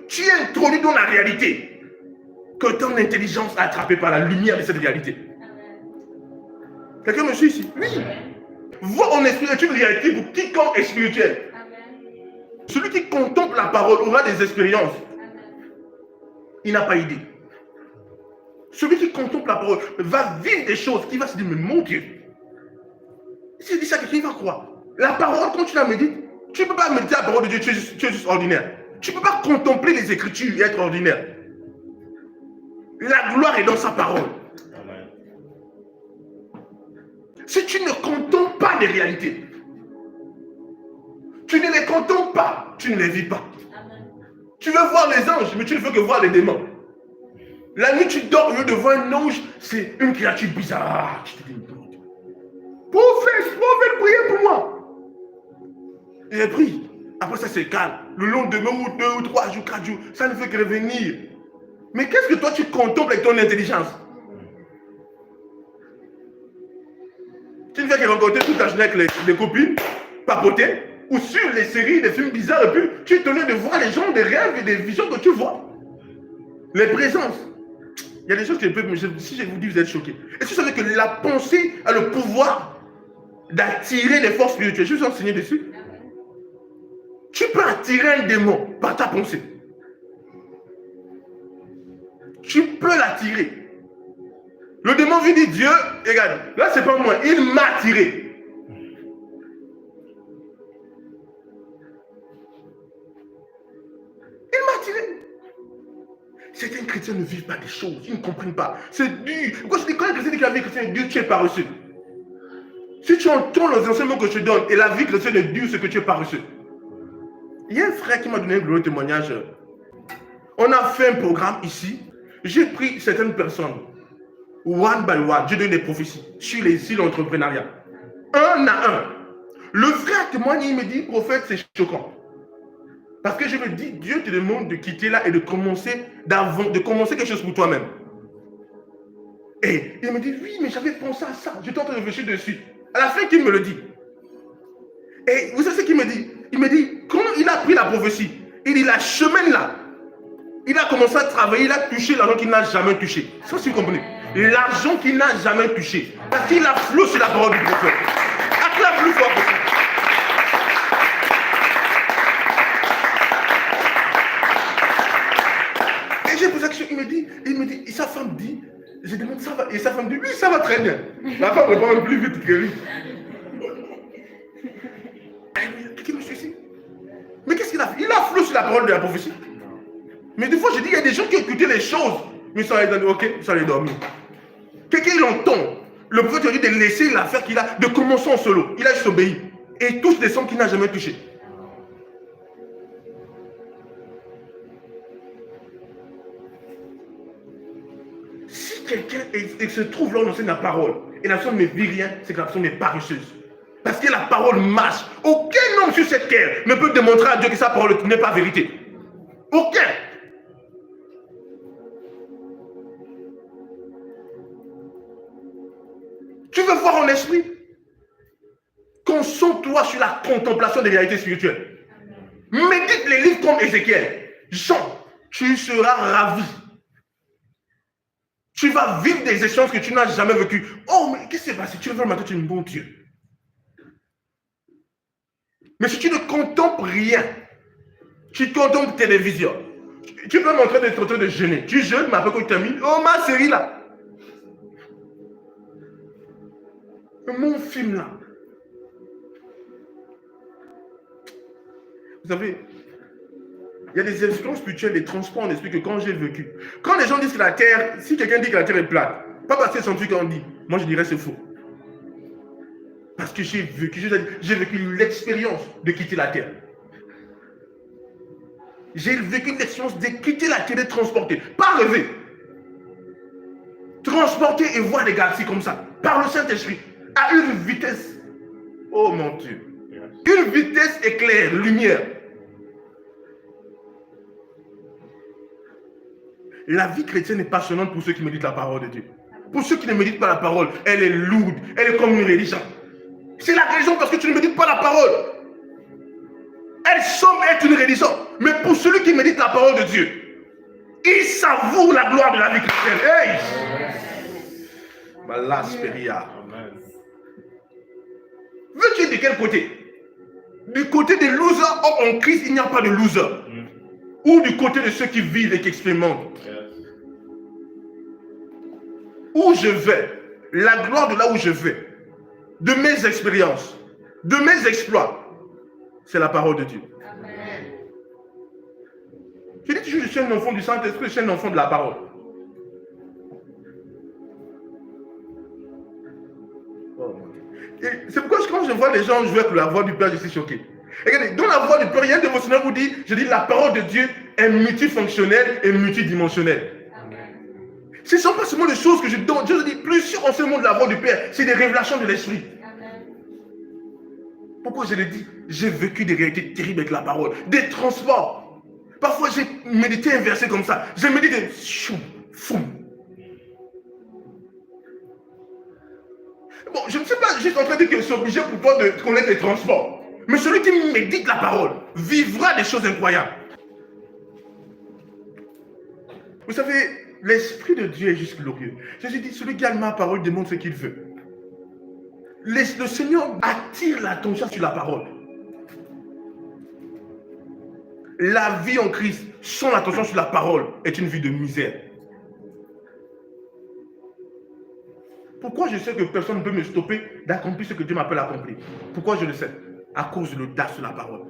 Tu es introduit dans la réalité. Que ton intelligence est attrapée par la lumière de cette réalité. Quelqu'un me suit ici? Oui. Voir en esprit est une réalité pour quiconque est spirituel. Celui qui contemple la parole aura des expériences. Il n'a pas idée. Celui qui contemple la parole va vivre des choses qui va se dire, mais mon Dieu. Si je dis ça, quelqu'un va croire. La parole, quand tu la médites, tu ne peux pas méditer la parole de Dieu, tu es juste ordinaire. Tu ne peux pas contempler les Écritures et être ordinaire. La gloire est dans sa parole. Amen. Si tu ne contemples pas les réalités, tu ne les contemples pas, tu ne les vis pas. Amen. Tu veux voir les anges, mais tu ne veux que voir les démons. La nuit, tu dors, au lieu de voir un ange, c'est une créature bizarre. Tu te dis, prophète, priez pour moi. Et elle prie. Après ça, c'est calme. Le lendemain, ou 2 ou 3 jours, 4 jours, ça ne fait que revenir. Mais qu'est-ce que toi, tu contemples avec ton intelligence? Tu ne fais que rencontrer toute ta journée avec les copines, papoter, ou sur les séries, les films bizarres, et puis tu es étonné de voir les gens, des rêves et des visions que tu vois. Les présences. Il y a des choses que je peux, si je vous dis, vous êtes choqués. Est-ce que vous savez que la pensée a le pouvoir d'attirer les forces spirituelles? Je vais vous enseigner dessus. Tu peux attirer un démon par ta pensée. Tu peux l'attirer. Le démon vient dire, Dieu, regarde, là c'est pas moi, il m'a attiré. Il m'a attiré. Certains chrétiens ne vivent pas des choses, ils ne comprennent pas. C'est dur. Quand un chrétien dit que la vie chrétienne est dure, tu es paresseux. Si tu entends les enseignements que je te donne et la vie chrétienne est dure, c'est que tu es paresseux. Il y a un frère qui m'a donné un gros témoignage. On a fait un programme ici. J'ai pris certaines personnes, one by one, j'ai donné des prophéties sur l'entrepreneuriat. Un à un. Le frère témoigne, il me dit, prophète, c'est choquant. Parce que je me dis, Dieu te demande de quitter là et de commencer quelque chose pour toi-même. Et il me dit, oui, mais j'avais pensé à ça. J'étais en train de réfléchir dessus. À la fin, qu'il me le dit. Et vous savez ce qu'il me dit? Il me dit, quand il a pris la prophétie, il dit, la semaine là, il a commencé à travailler, il a touché l'argent qu'il n'a jamais touché. Ça, si vous comprenez. L'argent qu'il n'a jamais touché. Parce qu'il a flot sur la parole du prophète. Acclame plus fort possible. Et j'ai posé la question, il me dit, et sa femme dit, je demande ça va, et sa femme dit, oui, ça va très bien. La femme répond même plus vite que lui. Qui me suit ici? Mais qu'est-ce qu'il a fait? Il a flot sur la parole de la prophétie. Mais des fois, je dis, il y a des gens qui écoutaient les choses, mais ça les donne, ok, ça les dormir. Quelqu'un, il entend. Le prophète lui dit de laisser l'affaire qu'il a, de commencer en solo. Il a juste obéi. Et il touche des sommes qu'il n'a jamais touchées. Si quelqu'un se trouve là, on enseigne la parole, et la personne ne vit rien, c'est que la personne est paresseuse. Parce que la parole marche. Aucun homme sur cette terre ne peut démontrer à Dieu que sa parole n'est pas vérité. Aucun. Tu veux voir en esprit? Concentre-toi sur la contemplation des réalités spirituelles. Médite les livres comme Ézéchiel. Jean, tu seras ravi. Tu vas vivre des expériences que tu n'as jamais vécues. Oh, mais qu'est-ce qui s'est passé? Tu vas voir maintenant, tu es un bon Dieu. Mais si tu ne contemples rien, tu contemples télévision. Tu peux m'entrer d'être en train de jeûner. Tu jeûnes, mais après quand tu termines, oh ma série là. Mon film là. Vous savez, il y a des expériences spirituelles, des transports en esprit que quand j'ai vécu. Quand les gens disent que la terre, si quelqu'un dit que la terre est plate, pas parce que c'est son truc qu'on dit, moi je dirais c'est faux. Parce que j'ai vécu l'expérience de quitter la terre. J'ai vécu l'expérience de quitter la terre, de transporter, pas rêver. Transporter et voir des galaxies comme ça, par le Saint-Esprit, à une vitesse. Oh mon Dieu. Une vitesse éclair, lumière. La vie chrétienne est passionnante pour ceux qui méditent la parole de Dieu. Pour ceux qui ne méditent pas la parole, elle est lourde, elle est comme une religion. C'est la religion parce que tu ne médites pas la parole. Elle semble être une religion. Mais pour celui qui médite la parole de Dieu, il savoure la gloire de la vie chrétienne. Hey! Malasperia. Veux-tu être de quel côté? Du côté des losers, or en Christ, il n'y a pas de loser. Ou du côté de ceux qui vivent et qui expérimentent. Où je vais, la gloire de là où je vais, de mes expériences, de mes exploits, c'est la parole de Dieu. Amen. Je dis toujours, je suis un enfant du Saint-Esprit, je suis un enfant de la parole. C'est pourquoi quand je vois les gens jouer avec la voix du Père, je suis choqué. Regardez, dans la voix du Père, il y a un dévotionnel vous dit, je dis la parole de Dieu est multifonctionnelle et multidimensionnelle. Ce ne sont pas seulement des choses que je donne. Je dis, plusieurs enseignements de la voix du Père, c'est des révélations de l'Esprit. Pourquoi je le dis? J'ai vécu des réalités terribles avec la parole, des transports. Parfois, j'ai médité un verset comme ça. J'ai médité, fou. Bon, je ne suis pas juste en train de dire que c'est obligé pour toi de connaître les transports. Mais celui qui médite la parole vivra des choses incroyables. Vous savez, l'Esprit de Dieu est juste glorieux. Jésus dit, celui qui a ma parole demande ce qu'il veut. Le Seigneur attire l'attention sur la parole. La vie en Christ, sans l'attention sur la parole, est une vie de misère. Pourquoi je sais que personne ne peut me stopper d'accomplir ce que Dieu m'appelle à accomplir? Pourquoi je le sais? À cause de l'audace de la parole.